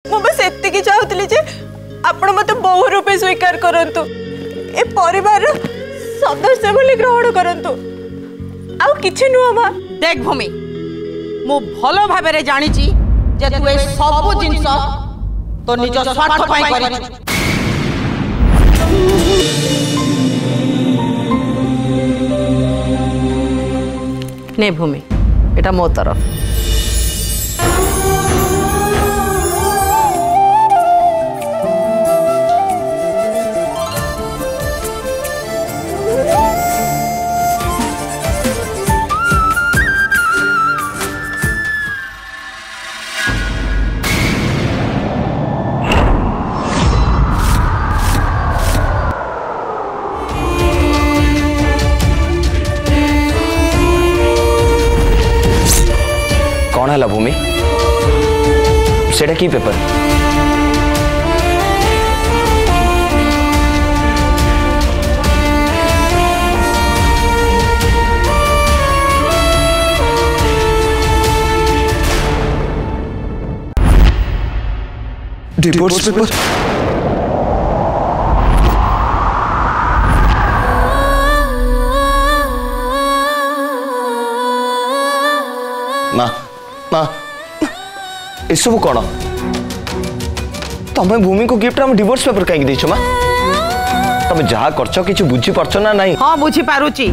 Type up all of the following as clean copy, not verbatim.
मु बस एतिकी चाहूली जे आपण मत बहु रूपे स्वीकार करंतु ए परिवार सदस्य बोली ग्रहण करंतु आउ किछि नुह मां। देख भूमि मु भलो भाबे रे जानि छी जे तू ए सब जिंस तो निज स्वार्थ पई करी। ने भूमि एटा मो तरफ कौन है भूमि सेटा की पेपर डिवोर्स पेपर ना ना एसबू कौन तुम भूमि को गिफ्ट हम डिवोर्स पेपर कहीं देछ मा तुम जहा करछ किछ बुझी परछ ना नहीं। हां बुझी पारुची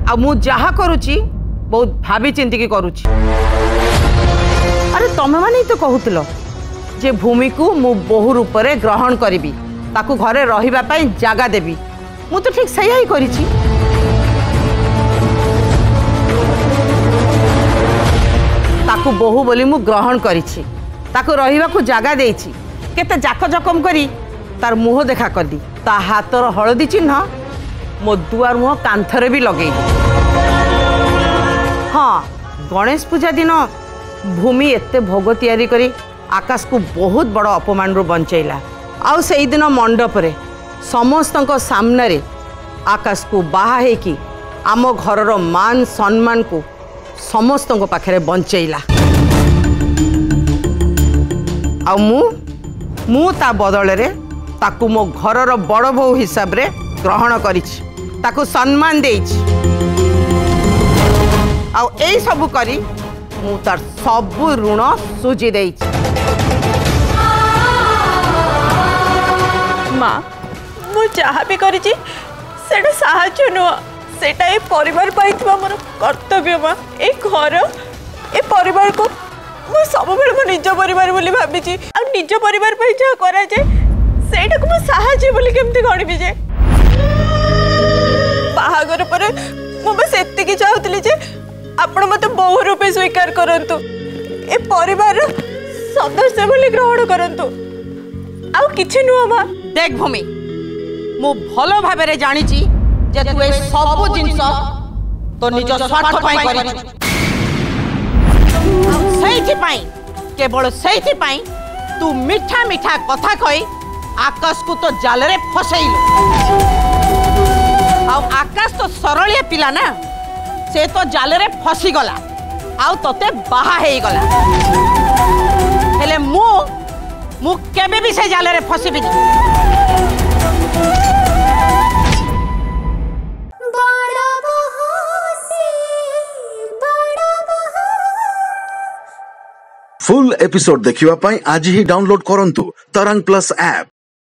आ मु जहा करूची बहुत भाभी चिंती के करूची। अरे तमे माने तो कहूतलो जे भूमि को मु बहु रूप रे ग्रहण करिवि ताकू घरे रहिबा पई जागा देबी मु तो ठीक सही ही करिची। ताकू बहु बोली मु ग्रहण करिछि ताकू रहिबा को जागा देछि केते जाक जकम करी तार मुह देखा कर दी ता हातर हळदी चिन्ह मो दुआर मुह कांथरे भी लगेई। हाँ गणेश पूजा दिन भूमि एते भोग तैयारी करी आकाश को बहुत बड़ अपमान रु बंचैला आउ सेई दिन मंडप रे समस्तक सामने रे आकाश को बाहा हे कि आम घरर मान सम्मान को समस्त पाखे बंचैला आ मु ता बदल रे ताकू मो घरर बड़ बहु हिसाब रे ग्रहण करिछि ताकू सम्मान देइछि आ एई सब करी मु तार सब ऋण सुझी देइछि। माँ मु जहाँ भी करिछि सेटा साहाय्य नुह सेटा ए परिवार पाई थिबा मोर कर्तव्य माँ। ए घर ए परिवार को मु सब बेले मो निज परिवार बोली भाबिछि आ निज परिवार पाई जा करा जाय सेटा को मु साहाय्य बोली केमति गणिबि जे बाहागर पर मु बस एतिकी चाहूली जे आपण मत बहु रूपे स्वीकार करंतु ए परिवार सदस्य बोली ग्रहण करंतु आउ किछि नुह माँ। देख भूमि मु भलो भाबे रे जानि छी जे तू ए सब जिंस तो निज स्वार्थ पई करी सही पाई केवल सही पाई तू मीठा मीठा कथा कही आकाश को तो जाल रे फसैल आकाश तो सरलिया पिला ना से तो जाल रे फसी गला आउ तते बाहा हेई गला हेले मु केबे भी से जाल रे फसीबी। फुल एपिसोड देखिवा पाई आज ही डाउनलोड करंतु तरंग प्लस ऐप।